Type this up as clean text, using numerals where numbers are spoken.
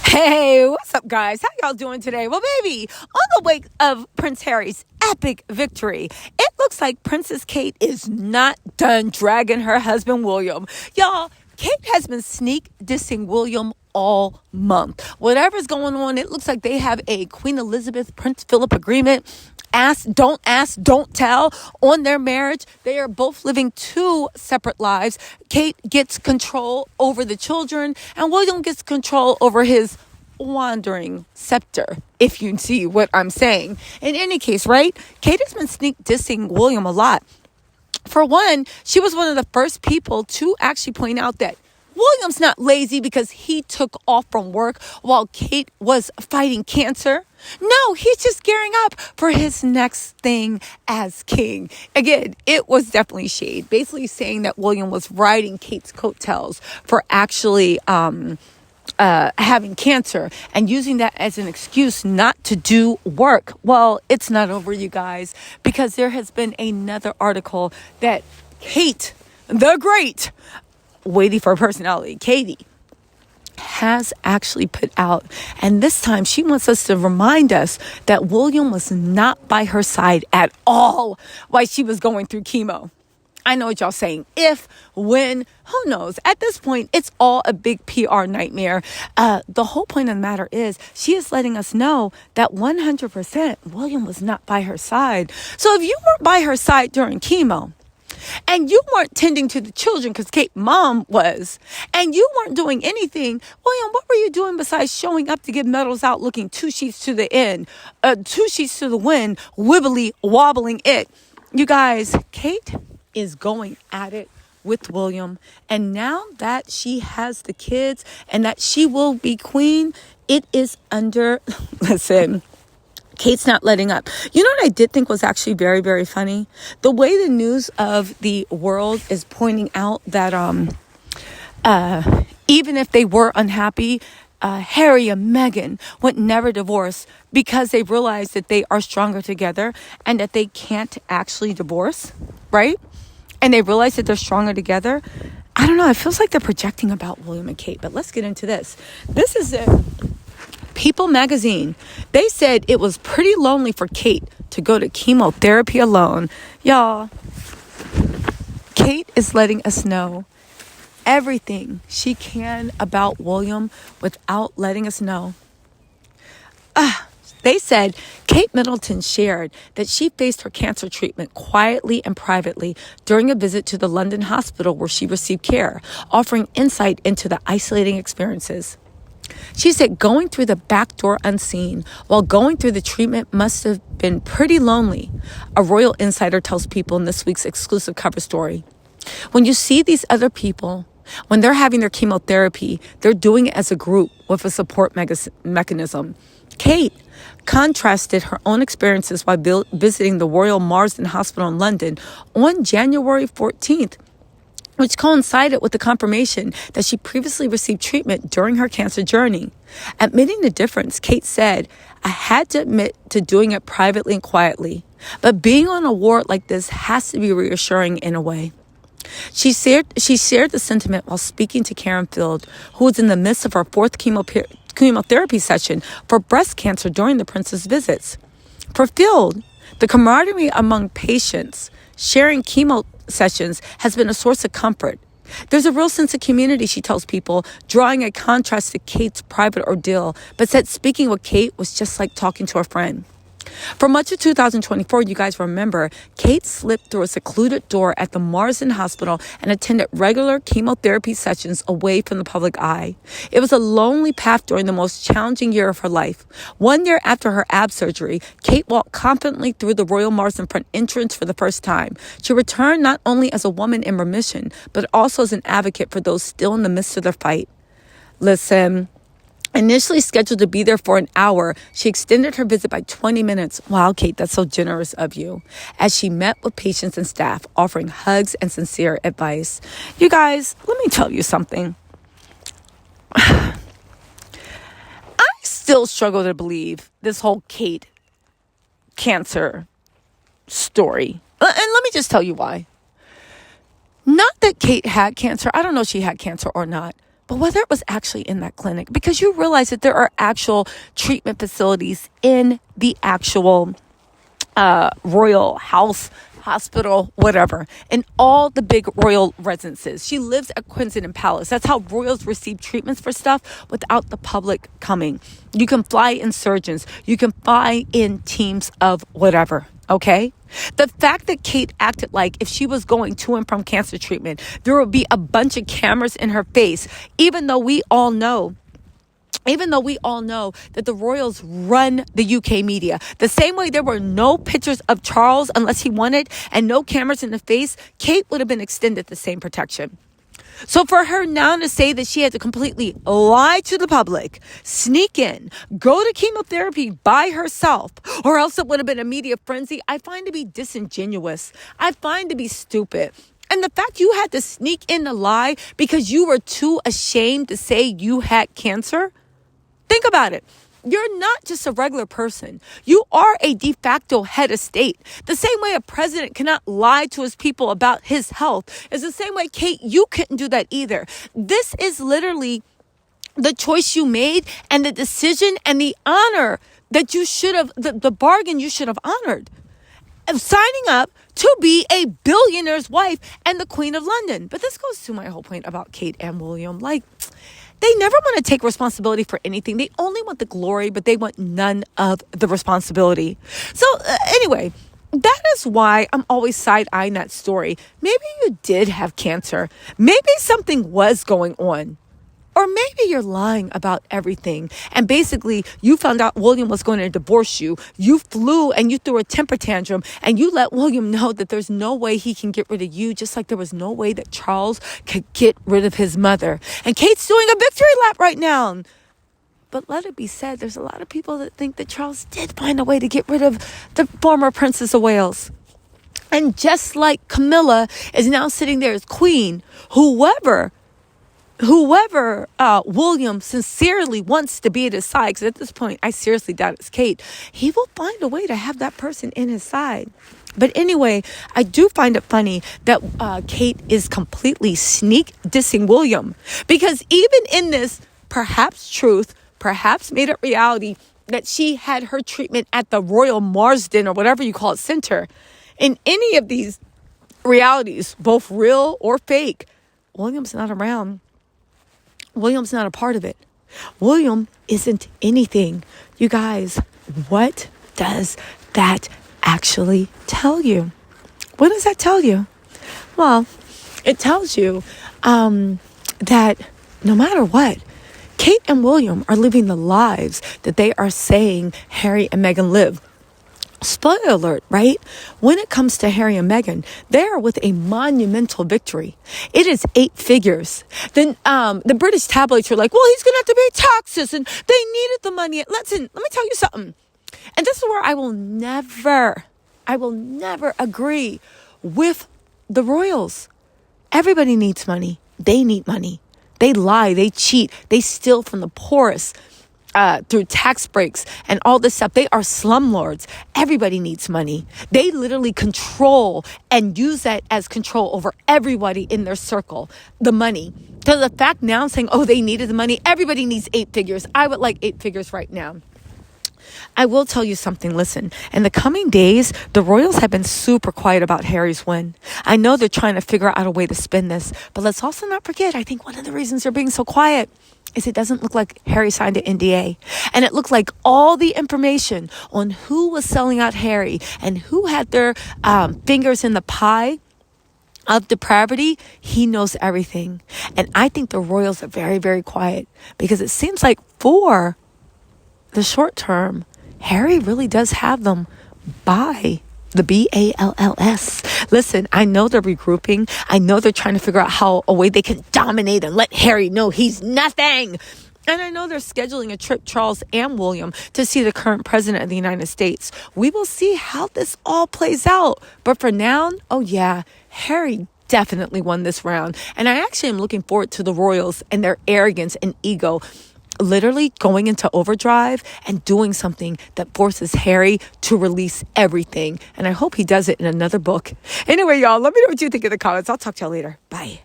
Hey, what's up, guys? How y'all doing today? Well, baby, on the wake of Prince Harry's epic victory, it looks like Princess Kate is not done dragging her husband, William. Y'all, Kate has been sneak dissing William all month. Whatever's going on, it looks like they have a Queen Elizabeth, Prince Philip agreement. Ask, don't tell on their marriage. They are both living two separate lives. Kate gets control over the children and William gets control over his wandering scepter, if you see what I'm saying. In any case, right? Kate has been sneak dissing William a lot. For one, she was one of the first people to actually point out that William's not lazy because he took off from work while Kate was fighting cancer. No, he's just gearing up for his next thing as king. Again, it was definitely shade, basically saying that William was riding Kate's coattails for actually having cancer and using that as an excuse not to do work. Well, it's not over, you guys, because there has been another article that Kate, the Great, waiting for personality, Katie, has actually put out. And this time she wants us to remind us that William was not by her side at all while she was going through chemo. I know what y'all saying. If, when, who knows? At this point, it's all a big PR nightmare. The whole point of the matter is she is letting us know that 100% William was not by her side. So if you weren't by her side during chemo, and you weren't tending to the children because Kate's mom was, and you weren't doing anything, William, what were you doing besides showing up to give medals out looking two sheets to the wind, wibbly wobbling it? You guys, Kate is going at it with William, and now that she has the kids and that she will be queen, it is listen, Kate's not letting up. You know what I did think was actually very, very funny? The way the news of the world is pointing out that even if they were unhappy, Harry and Meghan would never divorce because they realize that they are stronger together and that they can't actually divorce, right? And they realize that they're stronger together. I don't know. It feels like they're projecting about William and Kate, but let's get into this. This is People magazine. They said it was pretty lonely for Kate to go to chemotherapy alone. Y'all, Kate is letting us know everything she can about William without letting us know. They said Kate Middleton shared that she faced her cancer treatment quietly and privately during a visit to the London hospital where she received care, offering insight into the isolating experiences. She said going through the back door unseen while going through the treatment must have been pretty lonely, a royal insider tells People in this week's exclusive cover story. When you see these other people, when they're having their chemotherapy, they're doing it as a group with a support mechanism. Kate contrasted her own experiences while visiting the Royal Marsden Hospital in London on January 14th, which coincided with the confirmation that she previously received treatment during her cancer journey. Admitting the difference, Kate said, "I had to admit to doing it privately and quietly, but being on a ward like this has to be reassuring in a way." She shared the sentiment while speaking to Karen Field, who was in the midst of her fourth chemotherapy session for breast cancer during the prince's visits. For Field, the camaraderie among patients sharing chemo sessions has been a source of comfort. There's a real sense of community, she tells People, drawing a contrast to Kate's private ordeal, but said speaking with Kate was just like talking to a friend. For much of 2024, you guys remember, Kate slipped through a secluded door at the Marsden Hospital and attended regular chemotherapy sessions away from the public eye. It was a lonely path during the most challenging year of her life. 1 year after her ab surgery, Kate walked confidently through the Royal Marsden front entrance for the first time. She returned not only as a woman in remission, but also as an advocate for those still in the midst of their fight. Listen, initially scheduled to be there for an hour, she extended her visit by 20 minutes. Wow, Kate, that's so generous of you. As she met with patients and staff, offering hugs and sincere advice. You guys, let me tell you something. I still struggle to believe this whole Kate cancer story. And let me just tell you why. Not that Kate had cancer. I don't know if she had cancer or not. but whether it was actually in that clinic, because you realize that there are actual treatment facilities in the actual royal house, hospital, whatever, and all the big royal residences. She lives at Kensington Palace. That's how royals receive treatments for stuff without the public coming. You can fly in surgeons. You can fly in teams of whatever, okay? The fact that Kate acted like if she was going to and from cancer treatment, there would be a bunch of cameras in her face, even though we all know that the royals run the UK media. The same way there were no pictures of Charles unless he wanted and no cameras in the face, Kate would have been extended the same protection. So for her now to say that she had to completely lie to the public, sneak in, go to chemotherapy by herself, or else it would have been a media frenzy, I find to be disingenuous. I find to be stupid. And the fact you had to sneak in the lie because you were too ashamed to say you had cancer, think about it. You're not just a regular person. You are a de facto head of state. The same way a president cannot lie to his people about his health is the same way, Kate, you couldn't do that either. This is literally the choice you made and the decision and the honor that you should have, the bargain you should have honored of signing up to be a billionaire's wife and the Queen of London. But this goes to my whole point about Kate and William. Like, they never want to take responsibility for anything. They only want the glory, but they want none of the responsibility. So anyway, that is why I'm always side-eyeing that story. Maybe you did have cancer. Maybe something was going on. Or maybe you're lying about everything. And basically, you found out William was going to divorce you. You flew and you threw a temper tantrum. And you let William know that there's no way he can get rid of you. Just like there was no way that Charles could get rid of his mother. And Kate's doing a victory lap right now. But let it be said, there's a lot of people that think that Charles did find a way to get rid of the former Princess of Wales. And just like Camilla is now sitting there as queen, whoever William sincerely wants to be at his side, because at this point, I seriously doubt it's Kate, he will find a way to have that person in his side. But anyway, I do find it funny that Kate is completely sneak dissing William, because even in this perhaps truth, perhaps made it reality, that she had her treatment at the Royal Marsden or whatever you call it center, in any of these realities, both real or fake, William's not around. William's not a part of it. William isn't anything. You guys, what does that actually tell you? What does that tell you? Well, it tells you that no matter what, Kate and William are living the lives that they are saying Harry and Meghan live. Spoiler alert, right? When it comes to Harry and Meghan, they are with a monumental victory. It is 8 figures. Then the British tabloids were like, well, he's going to have to pay taxes and they needed the money. Listen, let me tell you something. And this is where I will never agree with the royals. Everybody needs money. They need money. They lie, they cheat, they steal from the poorest. Through tax breaks and all this stuff. They are slumlords. Everybody needs money. They literally control and use that as control over everybody in their circle, the money. So the fact now saying, oh, they needed the money. Everybody needs 8 figures. I would like 8 figures right now. I will tell you something. Listen, in the coming days, the royals have been super quiet about Harry's win. I know they're trying to figure out a way to spin this, but let's also not forget, I think one of the reasons they're being so quiet is it doesn't look like Harry signed an NDA. And it looked like all the information on who was selling out Harry and who had their fingers in the pie of depravity, he knows everything. And I think the royals are very, very quiet because it seems like for the short term, Harry really does have them by the BALLS. Listen, I know they're regrouping. I know they're trying to figure out how a way they can dominate and let Harry know he's nothing. And I know they're scheduling a trip, Charles and William, to see the current president of the United States. We will see how this all plays out. But for now, oh yeah, Harry definitely won this round. And I actually am looking forward to the royals and their arrogance and ego literally going into overdrive and doing something that forces Harry to release everything. And I hope he does it in another book. Anyway, y'all, let me know what you think in the comments. I'll talk to y'all later. Bye.